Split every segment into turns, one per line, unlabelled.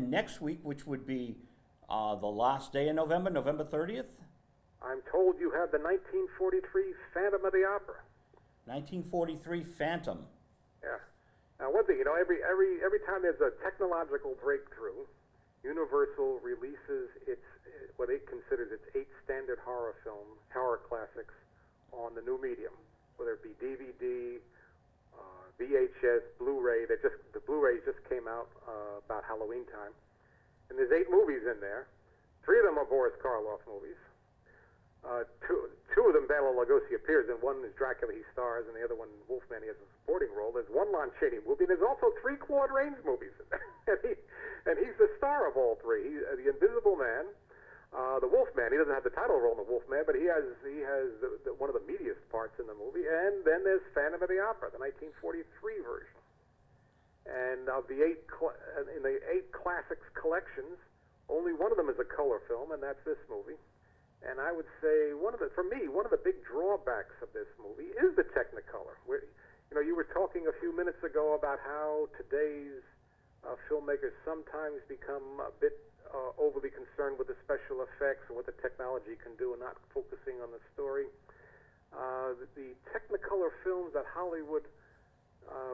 And next week, which would be the last day in November, November 30th?
I'm told you have the 1943 Phantom of the Opera.
1943 Phantom.
Yeah. Now, one thing, every time there's a technological breakthrough, Universal releases what it considers its 8 standard horror classics on the new medium, whether it be DVD, VHS, Blu-ray. The Blu-rays just came out about Halloween time, and there's 8 movies in there. 3 of them are Boris Karloff movies. Two of them, Bela Lugosi appears in. One is Dracula, he stars, and the other one, Wolfman, he has a supporting role. There's one Lon Chaney movie, and there's also 3 Claude Rains movies. and he's the star of all 3. He's the Invisible Man, the Wolfman. He doesn't have the title role in the Wolfman, but he has one of the meatiest parts in the movie. And then there's Phantom of the Opera, the 1943 version. And of the 8 classics collections, only one of them is a color film, and that's this movie. And I would say for me, one of the big drawbacks of this movie is the Technicolor. You were talking a few minutes ago about how today's filmmakers sometimes become a bit overly concerned with the special effects and what the technology can do and not focusing on the story. The Technicolor films that Hollywood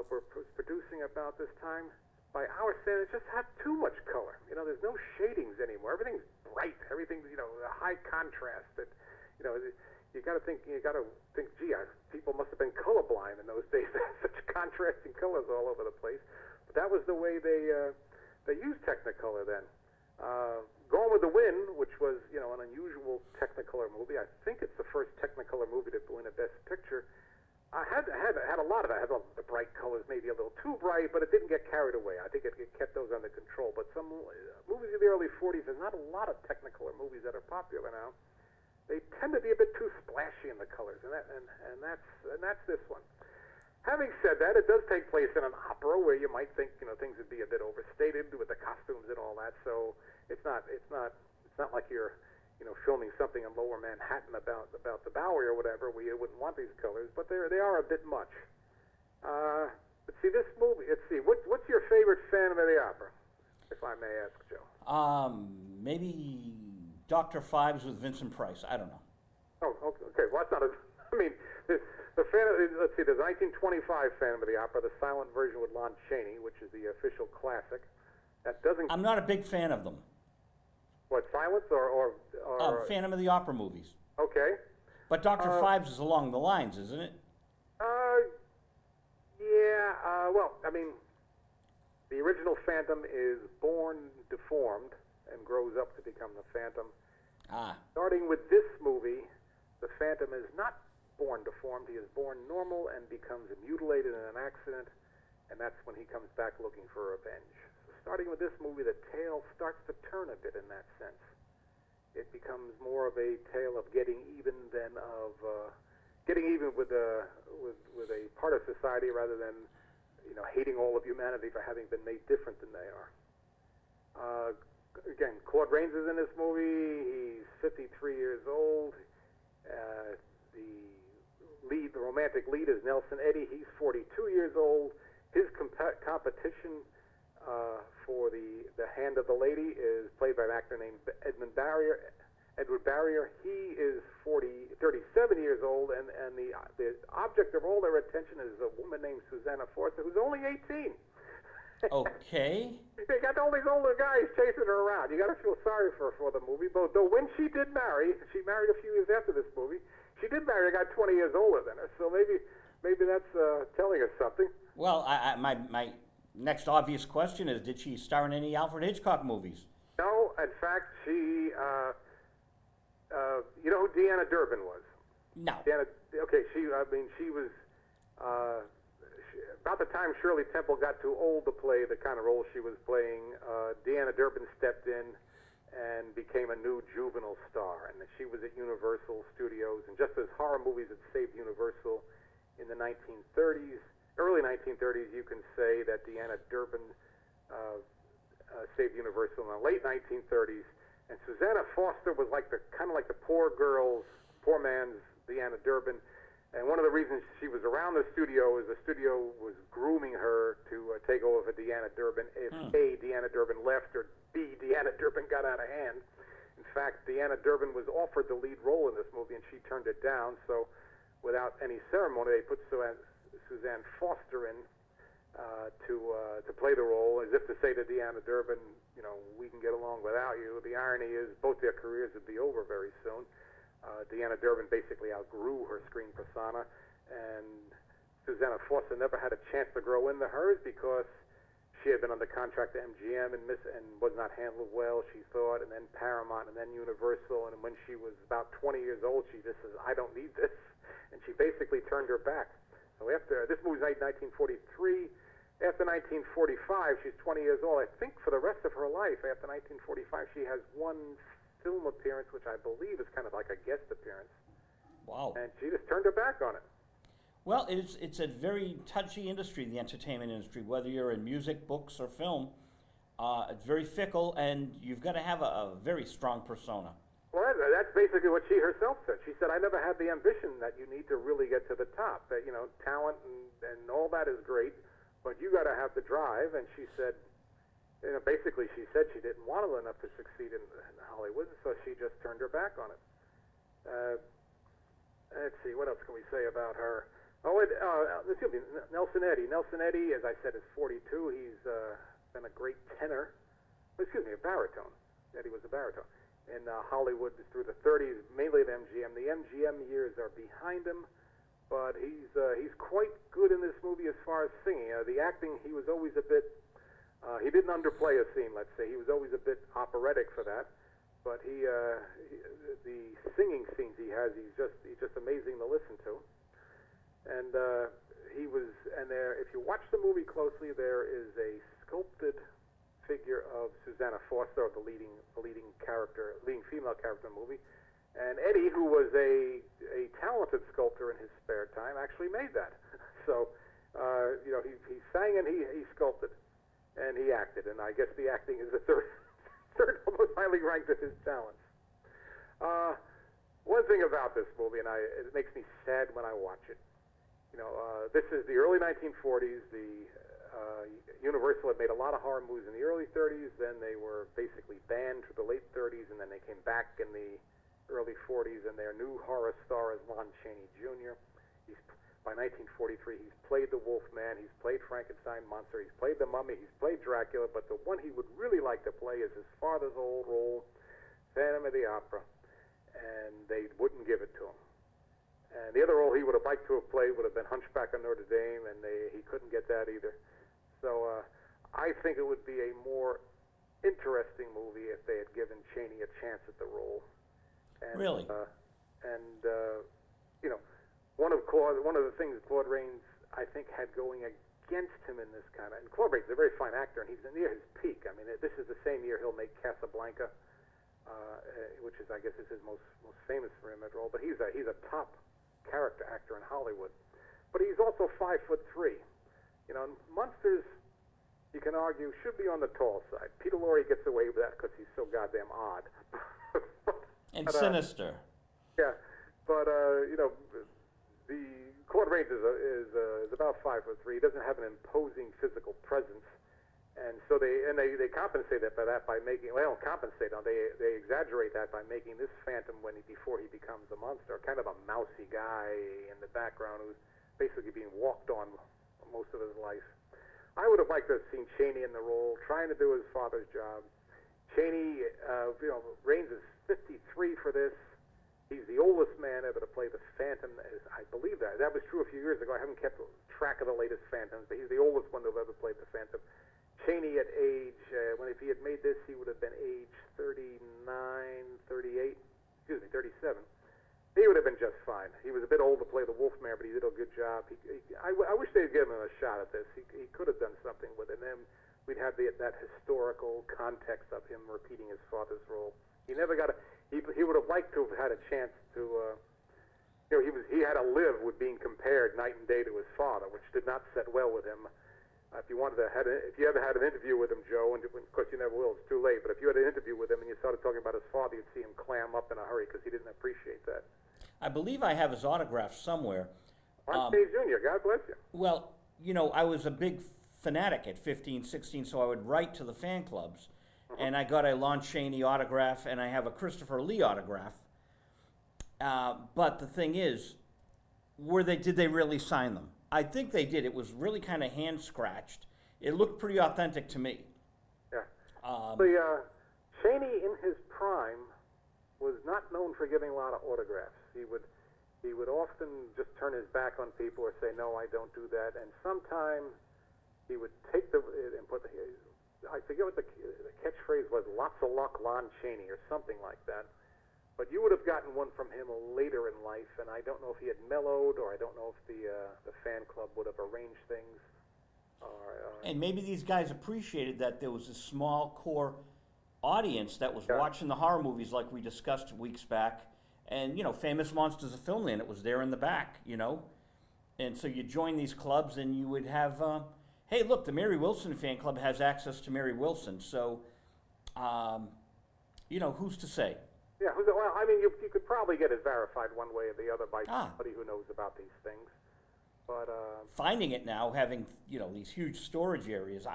were producing about this time, by our standards, just have too much color. There's no shadings anymore. Everything's bright. Everything's, a high contrast. That, you got to think, gee, people must have been colorblind in those days. Such contrasting colors all over the place. But that was the way they used Technicolor then. Gone with the Wind, which was, an unusual Technicolor movie. I think it's the first Technicolor movie to win a Best Picture. I had a lot of that. I had the bright colors, maybe a little too bright, but it didn't get carried away. I think it kept those under control. But some movies of the early 40s, there's not a lot of Technicolor movies that are popular now. They tend to be a bit too splashy in the colors, and that's this one. Having said that, it does take place in an opera where you might think things would be a bit overstated with the costumes and all that. So it's not like you're filming something in Lower Manhattan about the Bowery or whatever, where you wouldn't want these colors, but they are a bit much. Let's see, this movie, what's your favorite Phantom of the Opera, if I may ask, Joe?
Maybe Dr. Fives with Vincent Price. I don't know.
Oh, okay. Well, that's not the Phantom, let's see, there's 1925 Phantom of the Opera, the silent version with Lon Chaney, which is the official classic. That doesn't... I'm
not a big fan of them.
What, silence or
Phantom of the Opera movies.
Okay.
But Dr. Fives is along the lines, isn't it?
Yeah. Well, I mean, the original Phantom is born deformed and grows up to become the Phantom. Starting with this movie, the Phantom is not born deformed. He is born normal and becomes mutilated in an accident, and that's when he comes back looking for revenge. Starting with this movie, the tale starts to turn a bit in that sense. It becomes more of a tale of getting even with a part of society rather than hating all of humanity for having been made different than they are. Again, Claude Rains is in this movie. He's 53 years old. The romantic lead is Nelson Eddy. He's 42 years old. His competition for the hand of the lady is played by an actor named Edward Barrier. He is 37 years old, and the object of all their attention is a woman named Susanna Forster, who's only 18.
Okay.
They got all these older guys chasing her around. You got to feel sorry for her for the movie. Though when she did marry, she married a few years after this movie. She did marry a guy 20 years older than her, so maybe that's telling us something.
Well, my next obvious question is, did she star in any Alfred Hitchcock movies?
No, in fact, she, you know who Deanna Durbin was?
No.
She was, about the time Shirley Temple got too old to play the kind of role she was playing, Deanna Durbin stepped in and became a new juvenile star. And she was at Universal Studios, and just as horror movies had saved Universal in the 1930s, early 1930s, you can say that Deanna Durbin saved Universal in the late 1930s. And Susanna Foster was kind of like the poor man's Deanna Durbin. And one of the reasons she was around the studio is the studio was grooming her to take over for Deanna Durbin. If Deanna Durbin left or Deanna Durbin got out of hand. In fact, Deanna Durbin was offered the lead role in this movie, and she turned it down. So, without any ceremony, they put Suzanne Foster in to play the role, as if to say to Deanna Durbin, we can get along without you. The irony is both their careers would be over very soon. Deanna Durbin basically outgrew her screen persona, and Susanna Foster never had a chance to grow into hers because she had been under contract to MGM and was not handled well, she thought, and then Paramount, and then Universal, and when she was about 20 years old, she just says, I don't need this, and she basically turned her back. So after, this movie's made in 1943, after 1945, she's 20 years old. I think for the rest of her life, after 1945, she has one film appearance, which I believe is kind of like a guest appearance.
Wow.
And she just turned her back on it.
Well, it's a very touchy industry, the entertainment industry, whether you're in music, books, or film. It's very fickle, and you've got to have a very strong persona.
Well, that's basically what she herself said. She said, I never had the ambition that you need to really get to the top. That, talent and all that is great, but you got to have the drive. And she said, basically she said she didn't want it enough to succeed in Hollywood, so she just turned her back on it. Let's see, what else can we say about her? Excuse me, Nelson Eddy. Nelson Eddy, as I said, is 42. He's been a great tenor. Excuse me, a baritone. Eddy was a baritone. In Hollywood through the 30s, mainly at MGM. The MGM years are behind him, but he's quite good in this movie as far as singing. The acting, he was always a bit, he didn't underplay a scene, let's say. He was always a bit operatic for that. But the singing scenes he has, he's just amazing to listen to. And if you watch the movie closely, there is a sculpted figure of Susanna Foster, the leading female character in the movie. And Eddy, who was a talented sculptor in his spare time, actually made that. So, he sang and he sculpted, and he acted. And I guess the acting is the third most highly ranked of his talents. One thing about this movie, and it makes me sad when I watch it. This is the early 1940s. Universal had made a lot of horror movies in the early 30s. Then they were basically banned through the late 30s, and then they came back in the early 40s. And their new horror star is Lon Chaney Jr. By 1943, he's played the Wolfman, he's played Frankenstein Monster, he's played the Mummy, he's played Dracula. But the one he would really like to play is his father's old role, Phantom of the Opera, and they wouldn't give it to him. And the other role he would have liked to have played would have been Hunchback of Notre Dame, and he couldn't get that either. So I think it would be a more interesting movie if they had given Chaney a chance at the role. And,
really?
One of the things Claude Rains, I think, had going against him in this kind of, and Claude Rains is a very fine actor, and he's near his peak. I mean, this is the same year he'll make Casablanca, which is, I guess, is his most famous image role. But he's a top character actor in Hollywood, but he's also 5'3". Munsters, you can argue, should be on the tall side. Peter Lorre gets away with that because he's so goddamn odd
and sinister.
Yeah, but the Claude Rains is about 5'3". He doesn't have an imposing physical presence, and so they compensate that by making, well, they don't compensate on, they exaggerate that by making this Phantom before he becomes a monster, kind of a mousy guy in the background who's basically being walked on most of his life. I would have liked to have seen Chaney in the role, trying to do his father's job. Chaney, Rains is 53 for this. He's the oldest man ever to play the Phantom. I believe that. That was true a few years ago. I haven't kept track of the latest Phantoms, but he's the oldest one to have ever played the Phantom. Chaney at age, if he had made this, he would have been age 37. He would have been just fine. He was a bit old to play the Wolfman, but he did a good job. I wish they'd given him a shot at this. He could have done something with it, and then we'd have that historical context of him repeating his father's role. He never got he would have liked to have had a chance to, he had to live with being compared night and day to his father, which did not set well with him. If you ever had an interview with him, Joe, and of course you never will, it's too late, but if you had an interview with him and you started talking about his father, you'd see him clam up in a hurry because he didn't appreciate that.
I believe I have his autograph somewhere.
Lon Chaney Jr., God bless you.
Well, I was a big fanatic at 15, 16, so I would write to the fan clubs. and I got a Lon Chaney autograph, and I have a Christopher Lee autograph. But the thing is, did they really sign them? I think they did. It was really kind of hand scratched. It looked pretty authentic to me.
Yeah. Chaney in his prime was not known for giving a lot of autographs. He would often just turn his back on people or say, no, I don't do that. And sometimes he would take and put I forget what the catchphrase was, lots of luck, Lon Chaney, or something like that. But you would have gotten one from him later in life, and I don't know if he had mellowed, or I don't know if the fan club would have arranged things.
And maybe these guys appreciated that there was a small core audience that was watching the horror movies like we discussed weeks back. And, Famous Monsters of Filmland, it was there in the back, And so you join these clubs and you would have, hey, look, the Mary Wilson fan club has access to Mary Wilson. So, who's to say?
Yeah, well, I mean, you could probably get it verified one way or the other by somebody who knows about these things. But
finding it now, having these huge storage areas,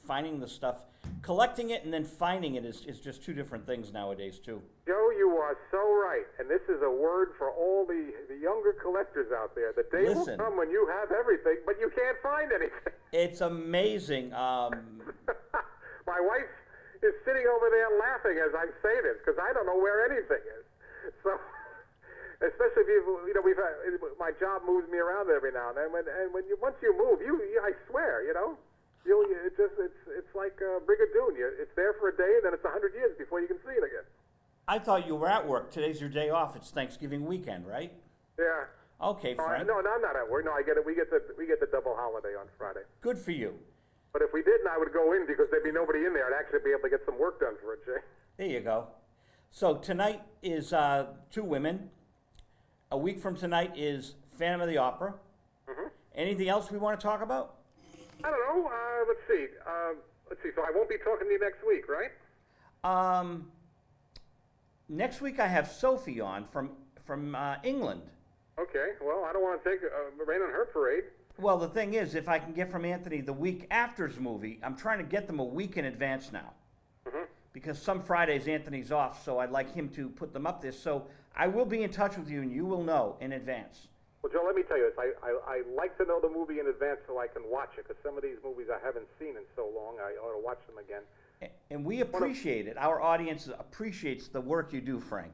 finding the stuff, collecting it, and then finding it is just two different things nowadays too.
Joe, you are so right, and this is a word for all the younger collectors out there. The day will come when you have everything, but you can't find anything.
It's amazing.
My wife is sitting over there laughing as I say this because I don't know where anything is. So. Especially if we've had, my job moves me around every now and then. Once you move, I swear, it's like Brigadoon. It's there for a day, and then it's 100 years before you can see it again.
I thought you were at work. Today's your day off. It's Thanksgiving weekend, right?
Yeah.
Okay, Frank.
No, I'm not at work. No, I get it. We get the double holiday on Friday.
Good for you.
But if we didn't, I would go in because there'd be nobody in there. I'd actually be able to get some work done for a change.
There you go. So tonight is two women. A week from tonight is Phantom of the Opera. Mm-hmm. Anything else we want to talk about?
I don't know. Let's see. So I won't be talking to you next week, right?
Next week I have Sophie on from England.
Okay. Well, I don't want to take rain on her parade.
Well, the thing is, if I can get from Anthony the week after's movie, I'm trying to get them a week in advance now. Mm-hmm. Because some Fridays Anthony's off, so I'd like him to put them up there. So I will be in touch with you, and you will know in advance.
Well, Joe, let me tell you this. I like to know the movie in advance so I can watch it, because some of these movies I haven't seen in so long, I ought to watch them again.
And we appreciate it. Our audience appreciates the work you do, Frank.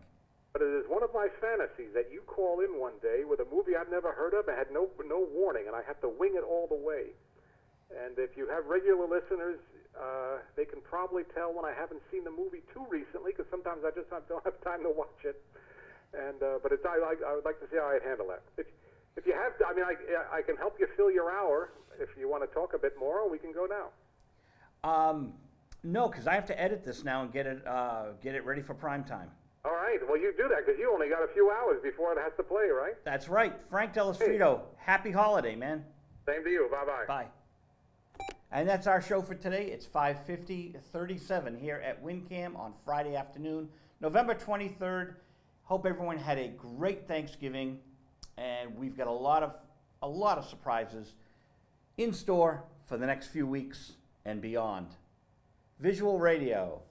But it is one of my fantasies that you call in one day with a movie I've never heard of and had no warning, and I have to wing it all the way. And if you have regular listeners, they can probably tell when I haven't seen the movie too recently, because sometimes I just don't have time to watch it. And but I would like to see how I'd handle that. If you have, I can help you fill your hour if you want to talk a bit more. Or we can go now.
No, because I have to edit this now and get it ready for prime time.
All right. Well, you do that because you only got a few hours before it has to play, right?
That's right. Frank Dello Stritto, happy holiday, man.
Same to you. Bye-bye.
Bye. And that's our show for today. It's 5:37 here at WinCAM on Friday afternoon, November 23rd. Hope everyone had a great Thanksgiving, and we've got a lot of surprises in store for the next few weeks and beyond. Visual Radio.